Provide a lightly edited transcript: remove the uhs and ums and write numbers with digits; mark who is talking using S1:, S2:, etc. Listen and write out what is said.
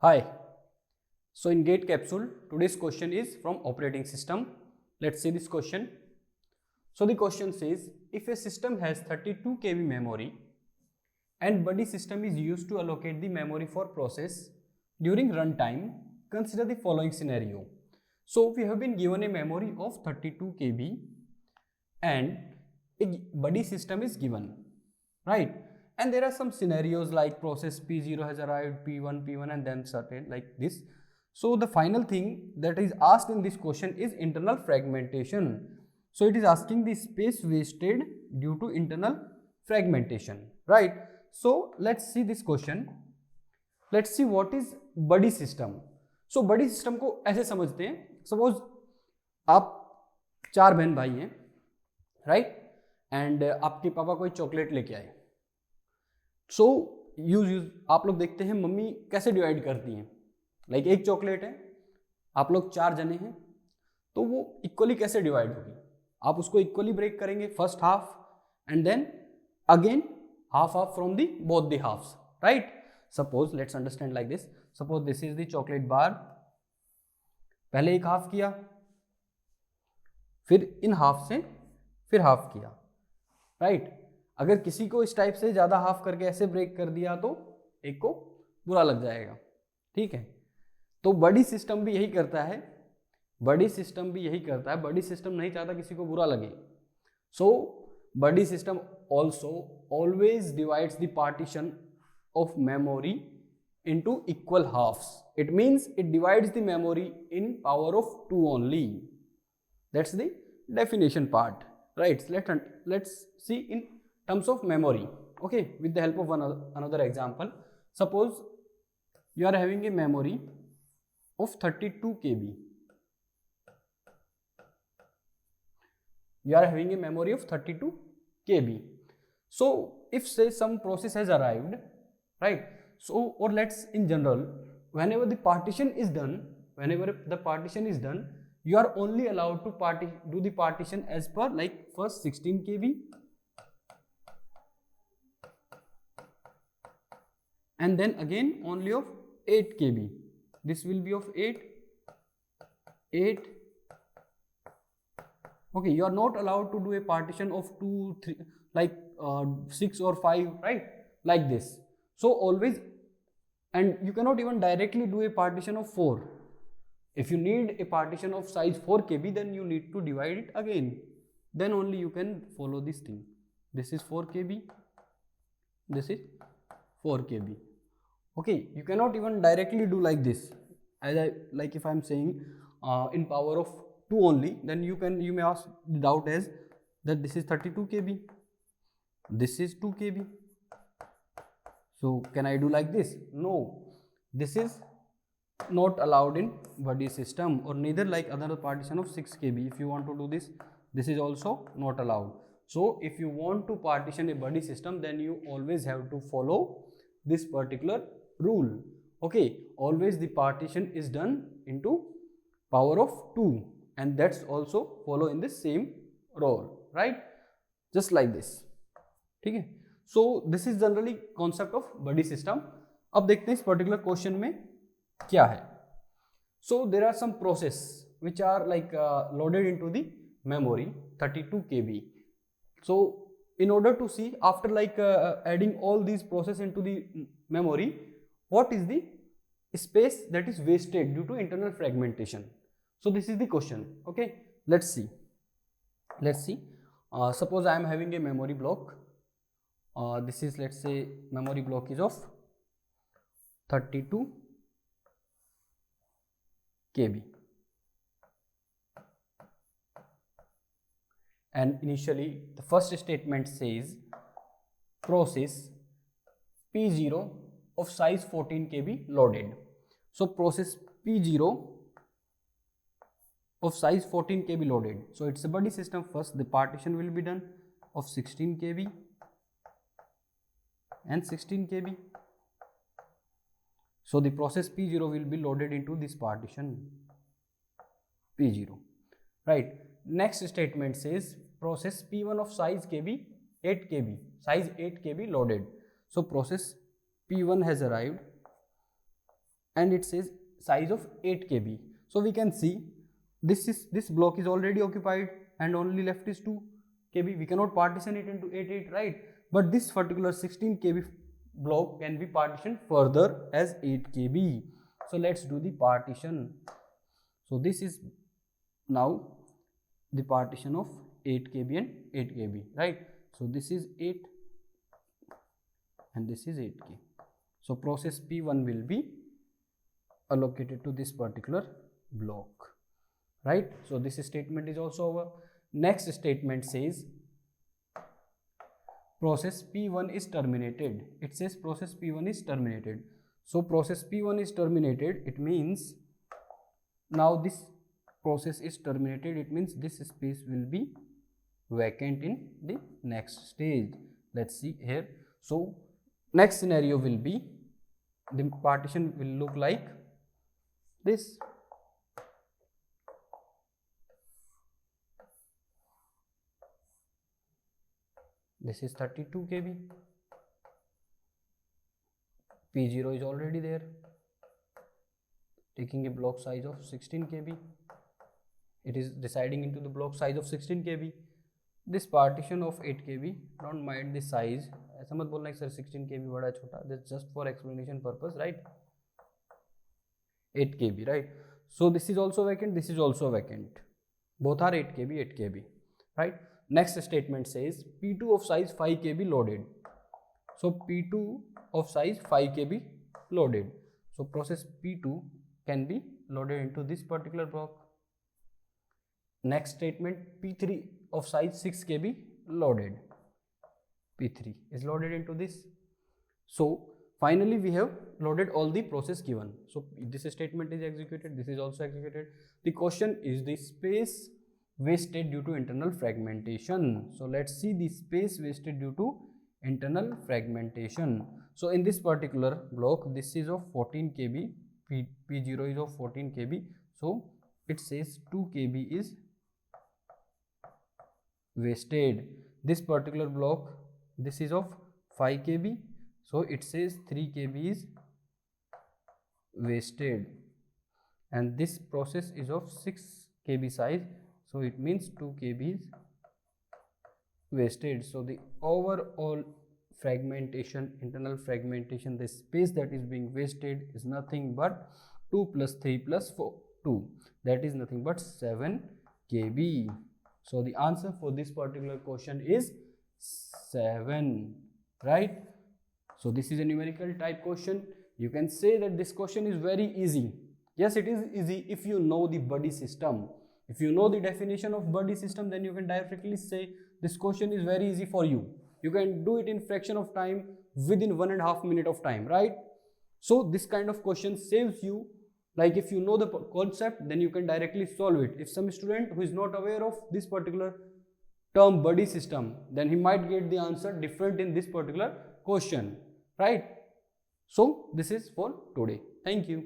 S1: Hi. So in Gate Capsule, today's question is from operating system. Let's see this question. So the question says, if a system has 32 KB memory and buddy system is used to allocate the memory for process during runtime, consider the following scenario. So we have been given a memory of 32 KB and a buddy system is given, right? And there are some scenarios like process P0 has arrived, P1 and then certain like this. So the final thing that is asked in this question is internal fragmentation. So it is asking the space wasted due to internal fragmentation, right? So let's see this question. Let's see what is buddy system. So buddy system को ऐसे समझते हैं, suppose आप 4 बहन भाई हैं, right? And आपके पापा कोई चॉकलेट लेके आए. सो यूज आप लोग देखते हैं मम्मी कैसे डिवाइड करती हैं. लाइक एक चॉकलेट है, आप लोग 4 जने हैं, तो वो इक्वली कैसे डिवाइड होगी? आप उसको इक्वली ब्रेक करेंगे, first half and then again half half from the both the halves, right? Suppose let's understand like this. Suppose this is the chocolate bar. पहले एक हाफ किया, फिर इन हाफ से फिर हाफ किया, राइट? अगर किसी को इस टाइप से ज़्यादा हाफ करके ऐसे ब्रेक कर दिया तो एक को बुरा लग जाएगा, ठीक है? तो बड़ी सिस्टम भी यही करता है, बड़ी सिस्टम भी यही करता है. बड़ी सिस्टम नहीं चाहता किसी को बुरा लगे. सो बड़ी system also always divides the partition of memory into equal halves. It means it divides the memory in power of 2 only. That's the definition part, right? Let's see in terms of memory. Okay, with the help of another example. Suppose you are having a memory of 32 KB. You are having a memory of 32 KB. So if say some process has arrived, right? So or let's in general, whenever the partition is done, you are only allowed to do the partition as per like first 16 KB and then again only of 8 KB. This will be of 8. Okay, you are not allowed to do a partition of 2 3 like 6 or 5, right? Like this. So always, and you cannot even directly do a partition of 4. If you need a partition of size 4 KB, then you need to divide it again. Then only you can follow this thing. This is 4 KB. This is 4 KB. Okay, you cannot even directly do like this. As I like, if I am saying in power of 2 only, then you may ask the doubt as that this is 32 KB. This is 2 KB. So can I do like this? No, this is not allowed in buddy system, or neither like other partition of 6 KB. If you want to do this, this is also not allowed. So if you want to partition a buddy system, then you always have to follow this particular rule. Okay, always the partition is done into power of 2, and that's also follow in the same rule, right? Just like this, ठीक है? So this is generally concept of buddy system. अब देखते हैं इस particular question में क्या है. So there are some process which are like loaded into the memory 32 KB. So in order to see after like adding all these process into the memory, what is the space that is wasted due to internal fragmentation. So this is the question. Okay, let's see. Suppose I am having a memory block. This is, let's say, memory block is of 32 KB, and initially the first statement says process P0 of size 14 KB loaded. So process P0 of size 14 KB loaded. So it's a buddy system. First the partition will be done of 16 KB and 16 KB. So the process P0 will be loaded into this partition P0, right? Next statement says process P1 of size KB 8 KB, size 8 KB loaded. So process P1 has arrived and it says size of 8 kb. So we can see this block is already occupied and only left is 2 kb. We cannot partition it into 8, right? But this particular 16 kb block can be partitioned further as 8 kb. So let's do the partition. So this is now the partition of 8 kb and 8 kb, right? So this is 8 and this is 8k. So process P1 will be allocated to this particular block, right? So this statement is also over. Next statement says process P1 is terminated. It says process P1 is terminated. So process P1 is terminated, it means now this process is terminated, it means this space will be vacant in the next stage. Let's see here. So next scenario will be, the partition will look like this. This is 32 kb. P0 is already there, taking a block size of 16 kb. It is deciding into the block size of 16 kb. This partition of 8 kb, don't mind the size, ऐसा मत बोलना sir 16 kb बड़ा छोटा, that's just for explanation purpose, right? 8 kb, right? So this is also vacant, this is also vacant, both are 8 kb 8 kb, right? Next statement says P2 of size 5 kb loaded. So P2 of size 5 kb loaded. So process P2 can be loaded into this particular block. Next statement, P3 of size 6 kb loaded. P3 is loaded into this. So finally we have loaded all the process given. So this statement is executed, this is also executed. The question is the space wasted due to internal fragmentation. So let's see the space wasted due to internal fragmentation. So in this particular block, this is of 14 kb, P0 is of 14 kb. So it says 2 kb is wasted. This particular block, this is of 5 kb. So it says 3 kb is wasted. And this process is of 6 kb size. So it means 2 kb is wasted. So the overall fragmentation, internal fragmentation, the space that is being wasted is nothing but 2 plus 3 plus 4, 2. That is nothing but 7 kb. So the answer for this particular question is 7, right? So this is a numerical type question. You can say that this question is very easy. Yes, it is easy if you know the body system. If you know the definition of body system, then you can directly say this question is very easy for you. You can do it in fraction of time, within 1.5 minutes of time, right? So this kind of question saves you. Like if you know the concept, then you can directly solve it. If some student who is not aware of this particular term body system, then he might get the answer different in this particular question, right? So this is for today. Thank you.